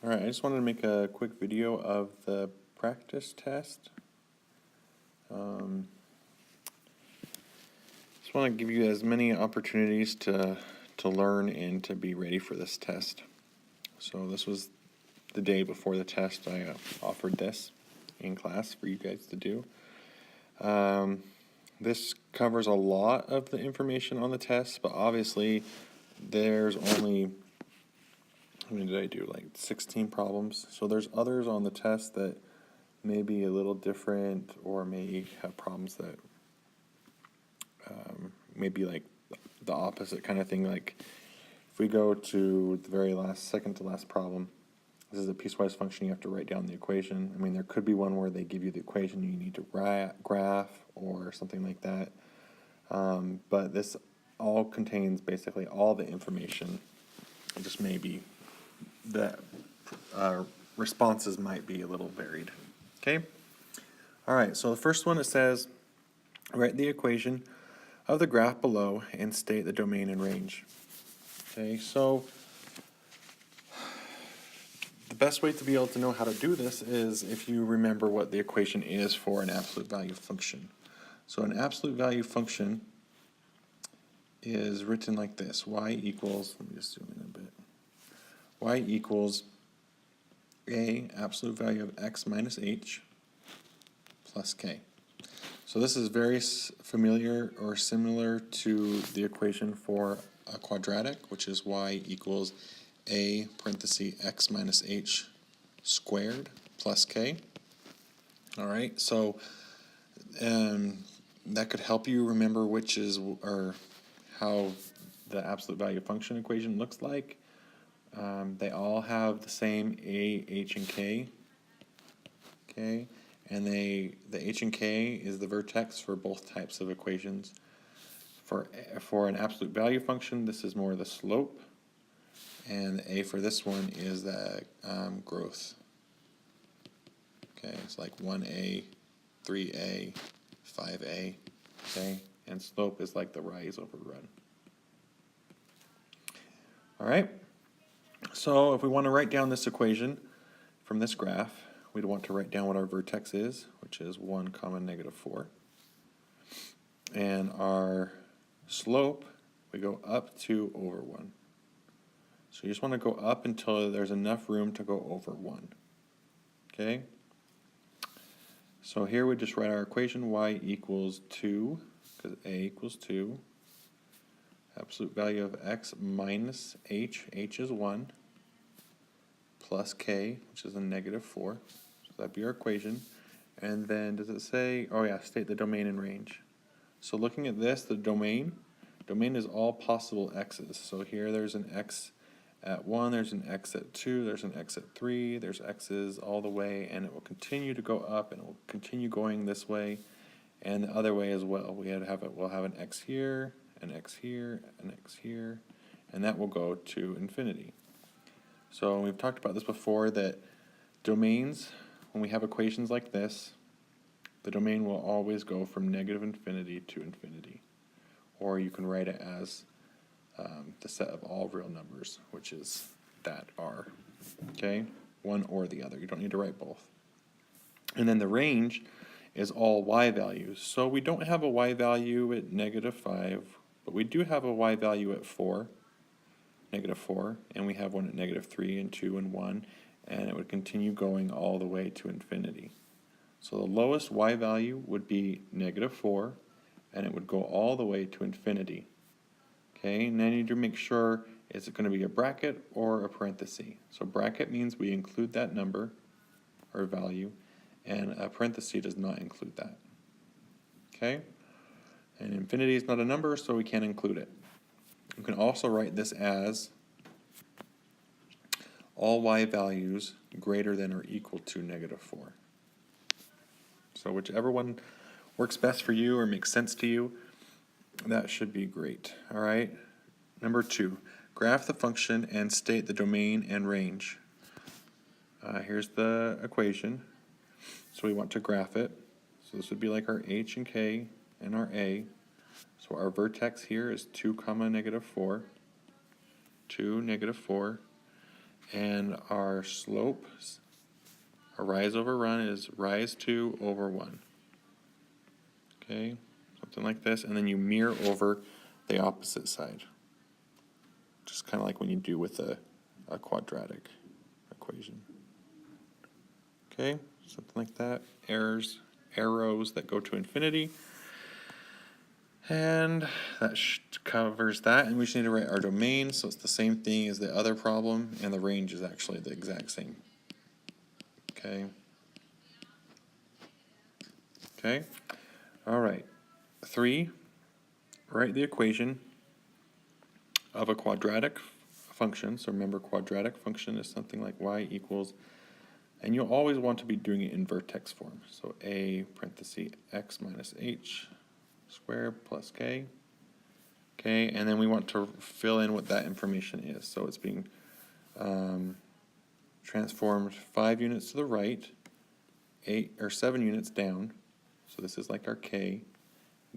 Alright, I just wanted to make a quick video of the practice test. Just want to give you as many opportunities to learn and to be ready for this test. So this was the day before the test. I offered this in class for you guys to do. This covers a lot of the information on the test, but obviously there's only, how many did I do? Like 16 problems. So there's others on the test that may be a little different or may have problems that maybe like the opposite kind of thing. Like if we go to the very last, second to last problem, this is a piecewise function. You have to write down the equation. I mean, there could be one where they give you the equation you need to graph or something like that. But this all contains basically all the information. It just maybe the responses might be a little varied. Okay? All right, so the first one, it says, write the equation of the graph below and state the domain and range. Okay, so the best way to be able to know how to do this is if you remember what the equation is for an absolute value function. So an absolute value function is written like this: y equals, let me just zoom in a bit, y equals a absolute value of x minus h plus k. So this is very familiar or similar to the equation for a quadratic, which is y equals a parenthesis x minus h squared plus k. All right, so that could help you remember which is, or how the absolute value function equation looks like. They all have the same a, h, and k. Okay, and the h and k is the vertex for both types of equations. For an absolute value function, this is more the slope, and the a for this one is the growth. Okay, it's like 1a, 3a, 5a, okay, and slope is like the rise over run. All right, so if we want to write down this equation from this graph, we'd want to write down what our vertex is, which is 1 comma negative 4. And our slope, we go up 2 over 1. So you just want to go up until there's enough room to go over 1. Okay? So here we just write our equation, y equals 2, because a equals 2. Absolute value of x minus h is 1, plus k, which is a negative 4. So that'd be our equation. And then does it say, oh yeah, state the domain and range. So looking at this, the domain is all possible x's. So here there's an x at 1, there's an x at 2, there's an x at 3, there's x's all the way, and it will continue to go up, and it will continue going this way and the other way as well. We'll have an x here, an x here, an x here, and that will go to infinity. So we've talked about this before, that domains, when we have equations like this, the domain will always go from negative infinity to infinity. Or you can write it as the set of all real numbers, which is that r. Okay? One or the other. You don't need to write both. And then the range is all y values. So we don't have a y value at negative 5, but we do have a y value at 4, negative 4, and we have one at negative 3 and 2 and 1, and it would continue going all the way to infinity. So the lowest y value would be negative 4, and it would go all the way to infinity. Okay, and I need to make sure, is it going to be a bracket or a parenthesis? So bracket means we include that number or value, and a parenthesis does not include that. Okay, and infinity is not a number, so we can't include it. You can also write this as all y values greater than or equal to negative 4. So whichever one works best for you or makes sense to you, that should be great. All right. Number 2, graph the function and state the domain and range. Here's the equation. So we want to graph it. So this would be like our h and k and our a. So our vertex here is 2 comma negative 4. 2, negative 4. and our slope, our rise over run, is rise 2 over 1. Okay, something like this, and then you mirror over the opposite side. Just kind of like when you do with a quadratic equation. Okay, something like that. Arrows that go to infinity. And that covers that, and we just need to write our domain, so it's the same thing as the other problem, and the range is actually the exact same. Okay. Okay. All right. 3, write the equation of a quadratic function. So remember, quadratic function is something like y equals, and you'll always want to be doing it in vertex form. So a parenthesis x minus h squared plus k. Okay, and then we want to fill in what that information is. So it's being transformed 5 units to the right, 8 or 7 units down. So this is like our k.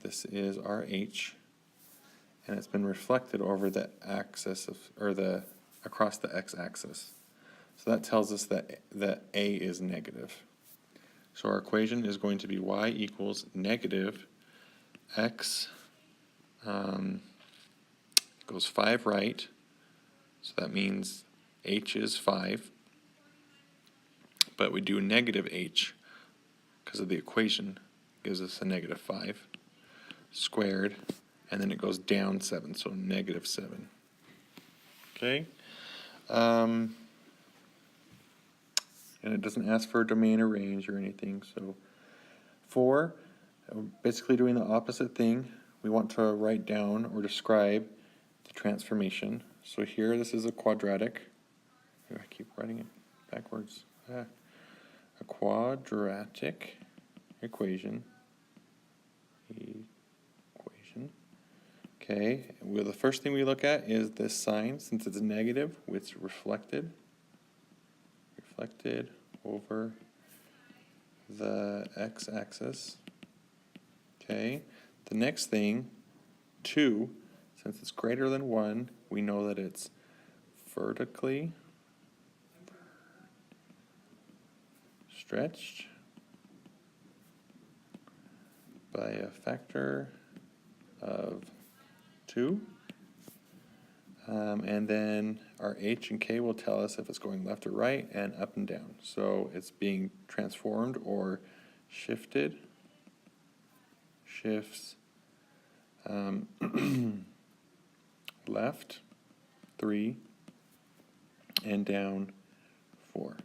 This is our h, and it's been reflected over the axis of, or across the x-axis. So that tells us that a is negative. So our equation is going to be y equals negative x goes 5 right, so that means h is 5, but we do negative h because of the equation, gives us a negative 5 squared, and then it goes down 7, so negative 7. Okay? And it doesn't ask for a domain or range or anything. So 4, basically doing the opposite thing. We want to write down or describe the transformation. So here, this is a quadratic. Here, I keep writing it backwards. A quadratic equation. Okay, well, the first thing we look at is this sign. Since it's negative, it's reflected over the x-axis. Okay, the next thing, 2, since it's greater than 1, we know that it's vertically stretched by a factor of 2. And then our h and k will tell us if it's going left or right and up and down. So it's being transformed or shifts left 3 and down 4.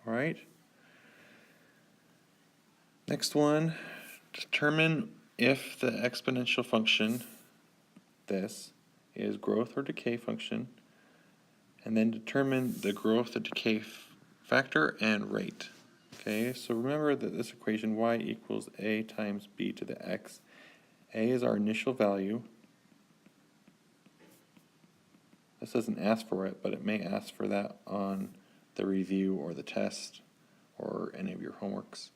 All right. Next one, determine if the exponential function, this, is growth or decay function, and then determine the growth or decay factor and rate. Okay, so remember that this equation y equals a times b to the x. A is our initial value. This doesn't ask for it, but it may ask for that on the review or the test or any of your homeworks.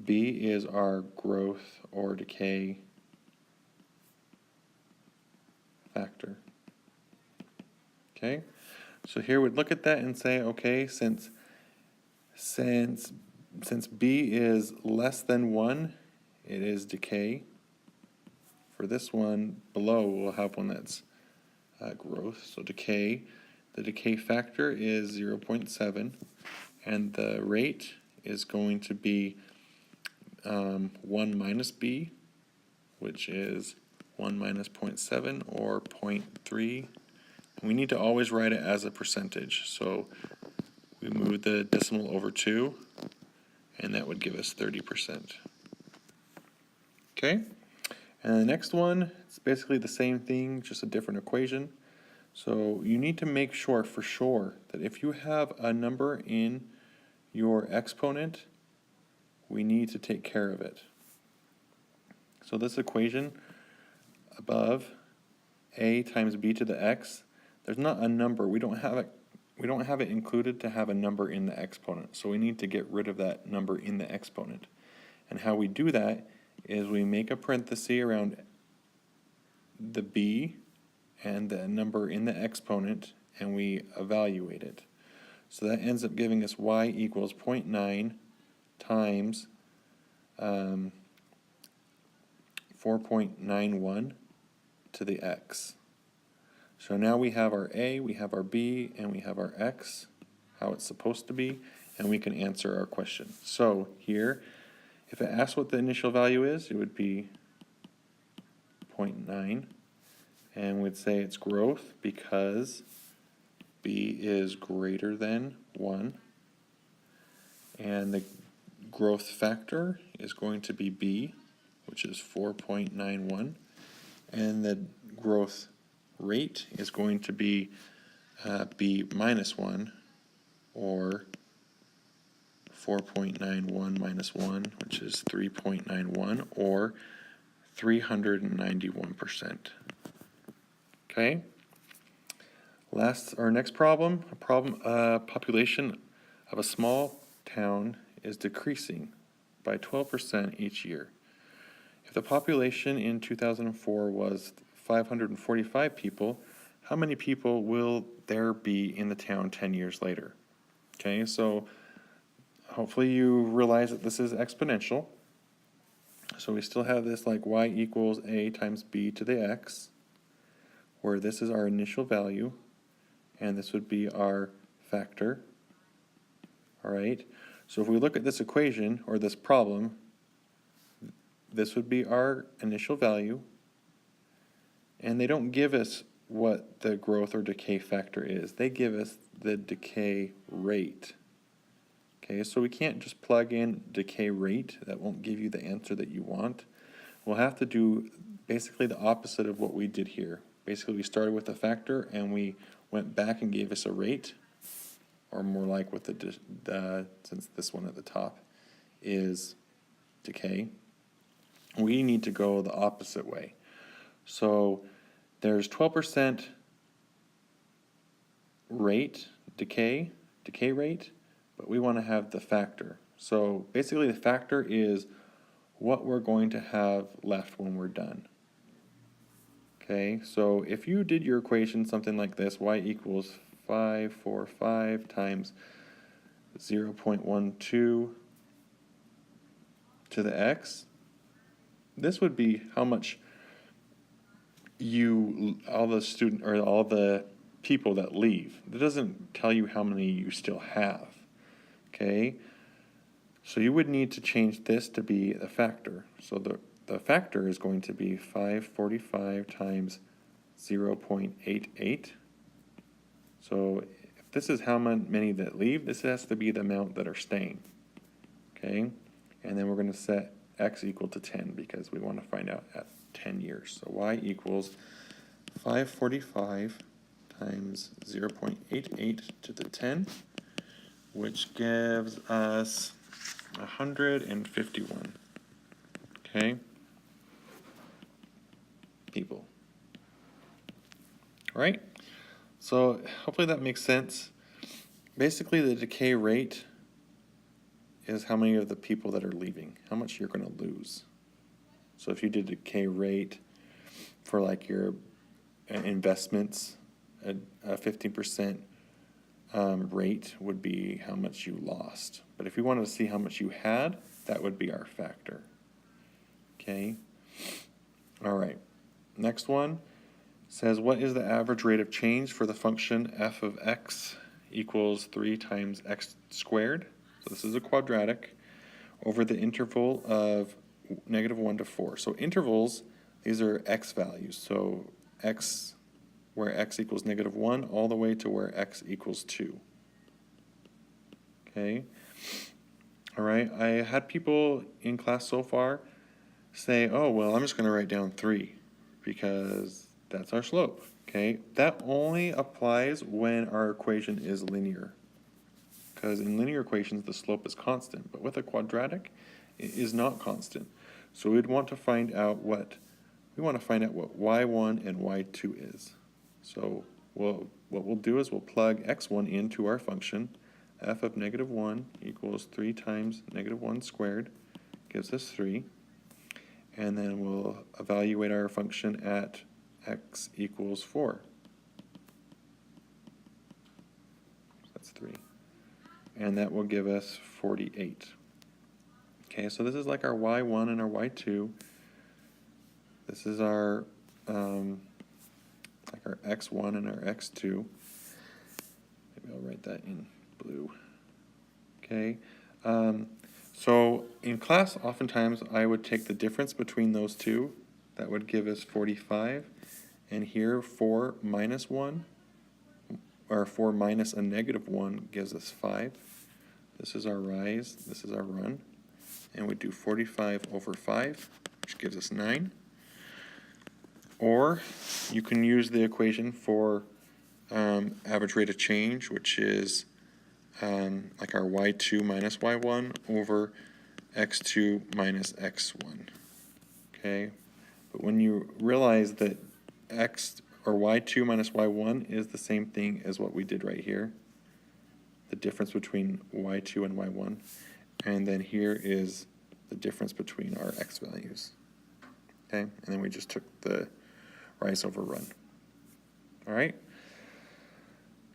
B is our growth or decay factor. Okay, so here we'd look at that and say, okay, since B is less than 1, it is decay. For this one below, we'll have one that's growth. So decay, the decay factor is 0.7, and the rate is going to be 1 minus b, which is 1 minus 0.7 or 0.3. We need to always write it as a percentage. So we move the decimal over 2, and that would give us 30%. Okay, and the next one, it's basically the same thing, just a different equation. So you need to make sure for sure that if you have a number in your exponent, we need to take care of it. So this equation above, a times b to the x, there's not a number. We don't have it included to have a number in the exponent. So we need to get rid of that number in the exponent. And how we do that is we make a parenthesis around the b and the number in the exponent, and we evaluate it. So that ends up giving us y equals 0.9 times 4.91 to the x. So now we have our a, we have our b, and we have our x, how it's supposed to be, and we can answer our question. So here, if it asks what the initial value is, it would be 0.9, and we'd say it's growth because b is greater than 1, and the growth factor is going to be b, which is 4.91, and the growth rate is going to be b minus 1, or 4.91 minus 1, which is 3.91, or 391%. Okay? Our next problem, population of a small town is decreasing by 12% each year. If the population in 2004 was 545 people, how many people will there be in the town 10 years later? Okay, so hopefully you realize that this is exponential. So we still have this like y equals a times b to the x, where this is our initial value, and this would be our factor. All right, so if we look at this equation, or this problem, this would be our initial value, and they don't give us what the growth or decay factor is. They give us the decay rate. Okay, so we can't just plug in decay rate. That won't give you the answer that you want. We'll have to do basically the opposite of what we did here. Basically, we started with a factor and we went back and gave us a rate, or more like with the since this one at the top is decay, we need to go the opposite way. So there's 12% rate, decay rate, but we want to have the factor. So basically the factor is what we're going to have left when we're done. Okay, so if you did your equation something like this, y equals 545 times 0.12 to the x, this would be how much all the people that leave. It doesn't tell you how many you still have. Okay, so you would need to change this to be the factor. So the factor is going to be 545 times 0.88. So if this is how many that leave, this has to be the amount that are staying. Okay, and then we're going to set x equal to 10 because we want to find out at 10 years. So y equals 545 times 0.88 to the 10, which gives us 151. Okay, people. All right, so hopefully that makes sense. Basically, the decay rate is how many of the people that are leaving, how much you're going to lose. So if you did decay rate for like your investments, a 15% rate would be how much you lost. But if you wanted to see how much you had, that would be our factor. Okay. All right. Next one says, what is the average rate of change for the function f of x equals 3 times x squared? So this is a quadratic over the interval of -1 to 4. So intervals, these are x values. So x, where x equals -1, all the way to where x equals 2. Okay. All right. I had people in class so far say, oh, well, I'm just going to write down 3 because that's our slope. Okay. That only applies when our equation is linear. Because in linear equations, the slope is constant. But with a quadratic, it is not constant. So we'd want to find out what y1 and y2 is. So what we'll do is we'll plug x1 into our function. F of -1 equals 3 times -1 squared, gives us 3. And then we'll evaluate our function at x equals 4. 3. And that will give us 48. Okay, so this is like our y1 and our y2. This is our like our x1 and our x2. Maybe I'll write that in blue. Okay, so in class, oftentimes I would take the difference between those two. That would give us 45. And here, 4 minus 1, or 4 minus a negative 1 gives us 5. This is our rise, this is our run. And we do 45 over 5, which gives us 9. Or you can use the equation for average rate of change, which is like our y2 minus y1 over x2 minus x1. Okay, but when you realize that x or y2 minus y1 is the same thing as what we did right here, the difference between y2 and y1, and then here is the difference between our x values. Okay, and then we just took the rise over run. All right.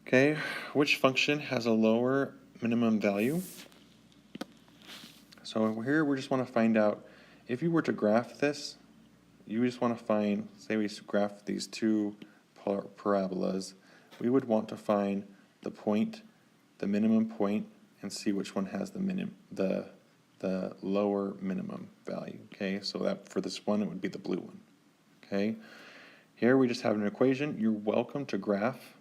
Okay, which function has a lower minimum value? So here we just want to find out, if you were to graph this, you just want to find, say we graph these two parabolas, we would want to find the point, the minimum point, and see which one has the lower minimum value. Okay, so that for this one it would be the blue one. Okay, here we just have an equation. You're welcome to graph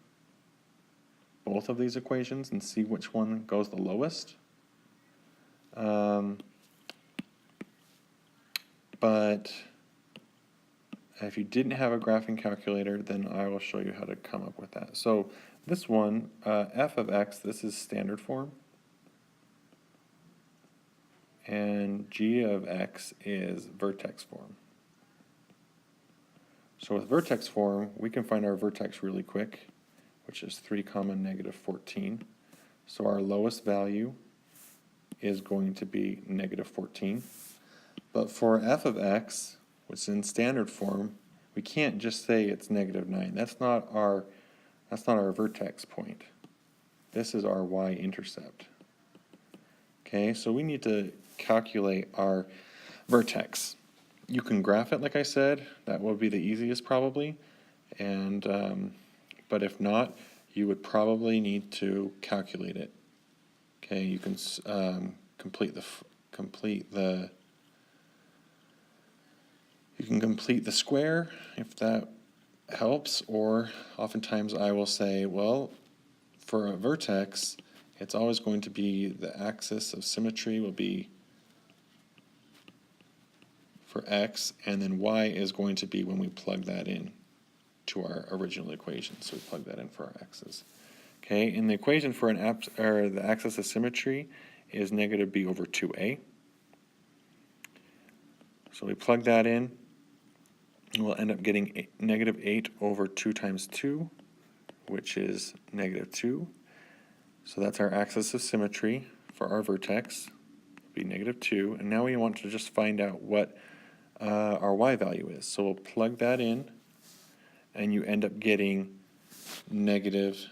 both of these equations and see which one goes the lowest. But if you didn't have a graphing calculator, then I will show you how to come up with that. So this one, f of x, this is standard form. And g of x is vertex form. So with vertex form, we can find our vertex really quick, which is 3, negative 14. So our lowest value is going to be negative 14. But for f of x, which is in standard form, we can't just say it's negative 9. That's not our vertex point. This is our y-intercept. Okay, so we need to calculate our vertex. You can graph it, like I said. That will be the easiest probably. And but if not, you would probably need to calculate it. Okay, you can complete the square if that helps, or oftentimes I will say, well, for a vertex, it's always going to be the axis of symmetry will be for x, and then y is going to be when we plug that in to our original equation. So we plug that in for our x's. Okay, and the equation for the axis of symmetry is negative b over 2a. So we plug that in, and we'll end up getting negative 8 over 2 times 2, which is negative 2. So that's our axis of symmetry for our vertex, it'll be negative 2. And now we want to just find out what our y value is. So we'll plug that in, and you end up getting negative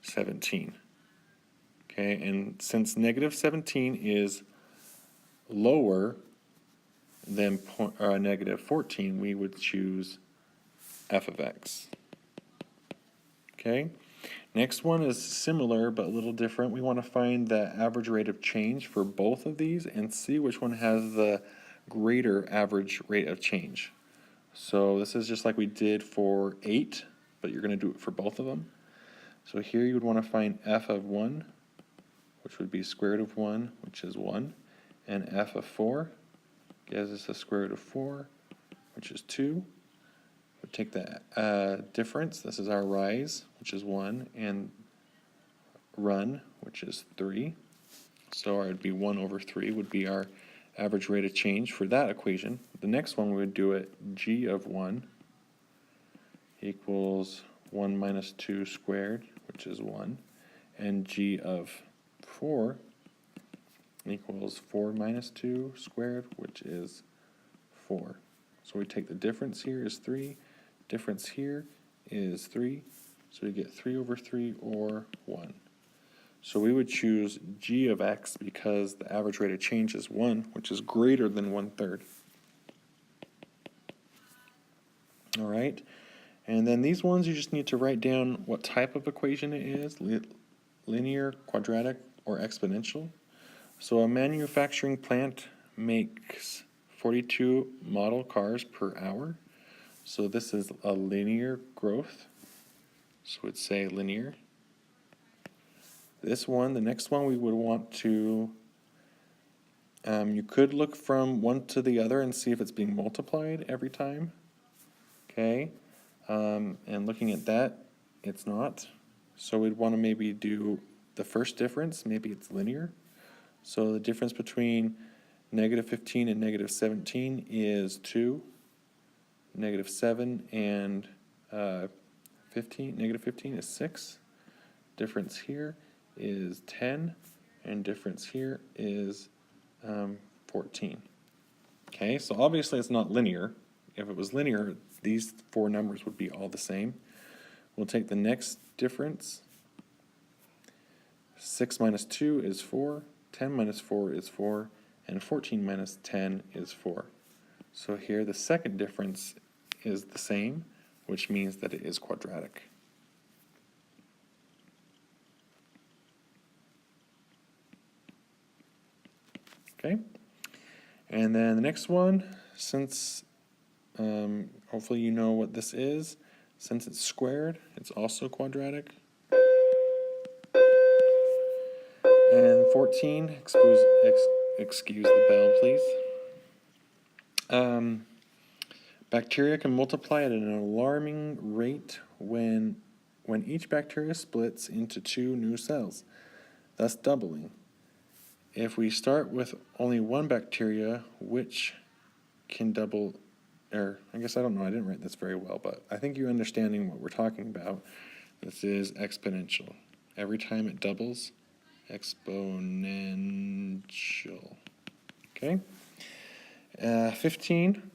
17. Okay, and since negative 17 is lower than negative 14, we would choose f of x. Okay, next one is similar but a little different. We want to find the average rate of change for both of these and see which one has the greater average rate of change. So this is just like we did for 8, but you're going to do it for both of them. So here you would want to find f of 1, which would be square root of 1, which is 1, and f of 4 gives us the square root of 4, which is 2. We'll take the difference, this is our rise, which is 1, and run, which is 3. So it would be 1 over 3 would be our average rate of change for that equation. The next one we would do it g of 1 equals 1 minus 2 squared, which is 1, and g of 4 equals 4 minus 2 squared, which is 4. So we take the difference here is 3, difference here is 3, So we get 3 over 3 or 1. So we would choose g of x because the average rate of change is 1, which is greater than 1/3. All right, and then these ones you just need to write down what type of equation it is, linear, quadratic, or exponential. So a manufacturing plant makes 42 model cars per hour. So this is a linear growth. So we'd say linear. This one, the next one, we would want to, you could look from one to the other and see if it's being multiplied every time. Okay, and looking at that, it's not. So we'd want to maybe do the first difference, maybe it's linear. So the difference between -15 and -17 is 2. -7 and 15, -15 is 6. Difference here is 10, and difference here is 14. Okay, so obviously it's not linear. If it was linear, these 4 numbers would be all the same. We'll take the next difference. 6 minus 2 is 4, 10 minus 4 is 4, and 14 minus 10 is 4. So here the second difference is the same, which means that it is quadratic. Okay, and then the next one, since hopefully you know what this is, since it's squared, it's also quadratic. And 14, excuse the bell, please. Bacteria can multiply at an alarming rate when each bacteria splits into 2 new cells, thus doubling. If we start with only one bacteria, which can double, or I guess I don't know, I didn't write this very well, but I think you're understanding what we're talking about. This is exponential. Every time it doubles, exponential. Okay? 15,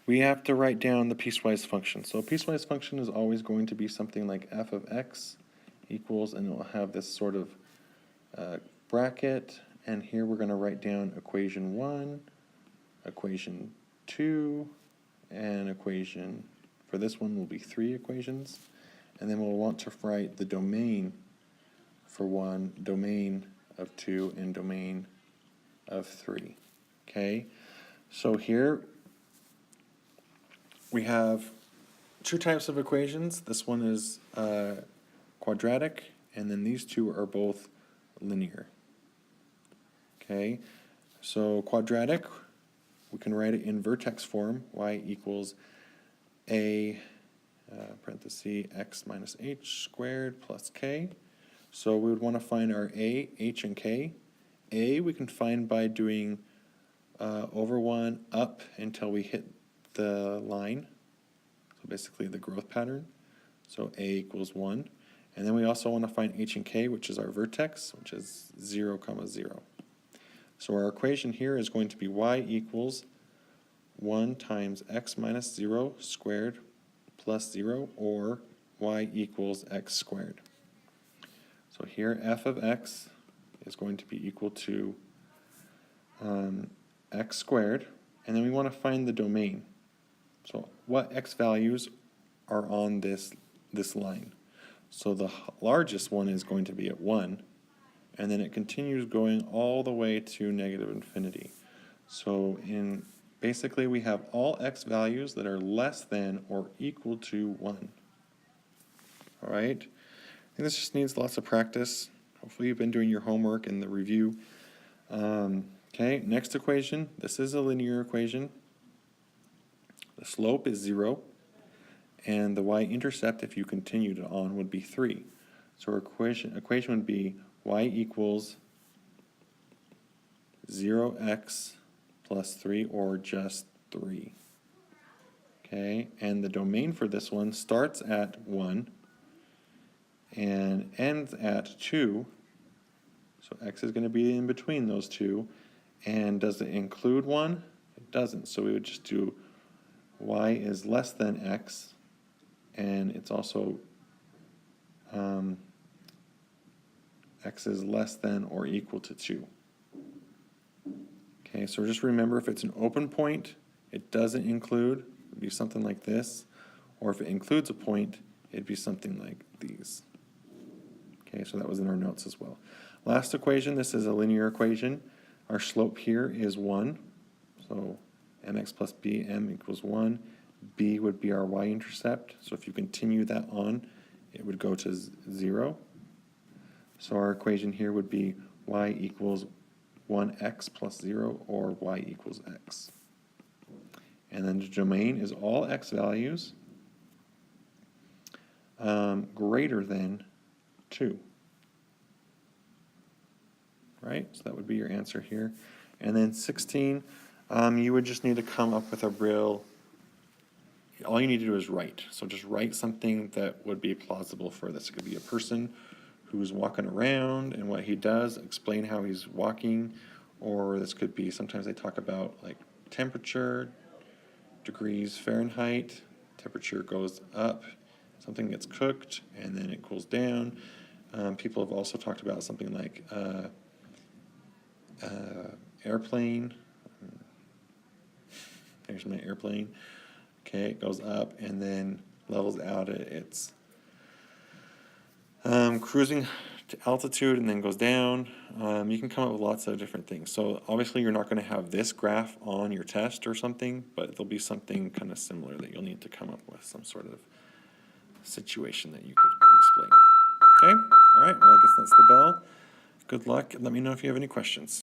we have to write down the piecewise function. So a piecewise function is always going to be something like f of x equals, and it will have this sort of bracket, and here we're going to write down equation 1, equation 2, and equation, for this one will be 3 equations, and then we'll want to write the domain for 1, domain of 2, and domain of 3. Okay, so here we have 2 types of equations. This one is quadratic, and then these 2 are both linear. Okay, so quadratic, we can write it in vertex form, y equals a parenthesis x minus h squared plus k. So we would want to find our a, h, and k. A we can find by doing over 1 up until we hit the line, so basically the growth pattern. So a equals 1. And then we also want to find h and k, which is our vertex, which is 0, 0. So our equation here is going to be y equals 1 times x minus 0 squared plus 0, or y equals x squared. So here f of x is going to be equal to x squared, and then we want to find the domain. So what x values are on this line? So the largest one is going to be at 1, and then it continues going all the way to negative infinity. So basically we have all x values that are less than or equal to 1. All right? I think this just needs lots of practice. Hopefully you've been doing your homework and the review. Okay, next equation. This is a linear equation. The slope is 0, and the y-intercept, if you continued on, would be 3. So our equation would be y equals 0x plus 3, or just 3. Okay, and the domain for this one starts at 1 and ends at 2. So x is going to be in between those 2. And does it include 1? It doesn't. So we would just do y is less than x, and it's also x is less than or equal to 2. Okay, so just remember, if it's an open point, it doesn't include, it'd be something like this, or if it includes a point, it'd be something like these. Okay, so that was in our notes as well. Last equation, this is a linear equation. Our slope here is 1, so mx plus b, m equals 1. B would be our y-intercept, so if you continue that on, it would go to 0. So our equation here would be y equals 1x plus 0, or y equals x. And then the domain is all x values greater than 2. Right? So that would be your answer here. And then 16, you would just need to come up with a real, all you need to do is write. So just write something that would be plausible for this. It could be a person who's walking around and what he does, explain how he's walking, or this could be, sometimes they talk about like temperature, degrees Fahrenheit, temperature goes up, something gets cooked, and then it cools down. People have also talked about something like airplane. There's my airplane. Okay, it goes up and then levels out at its cruising to altitude and then goes down. You can come up with lots of different things. So obviously you're not going to have this graph on your test or something, but there'll be something kind of similar that you'll need to come up with, some sort of situation that you could explain. Okay? All right, well, I guess that's the bell. Good luck, and let me know if you have any questions.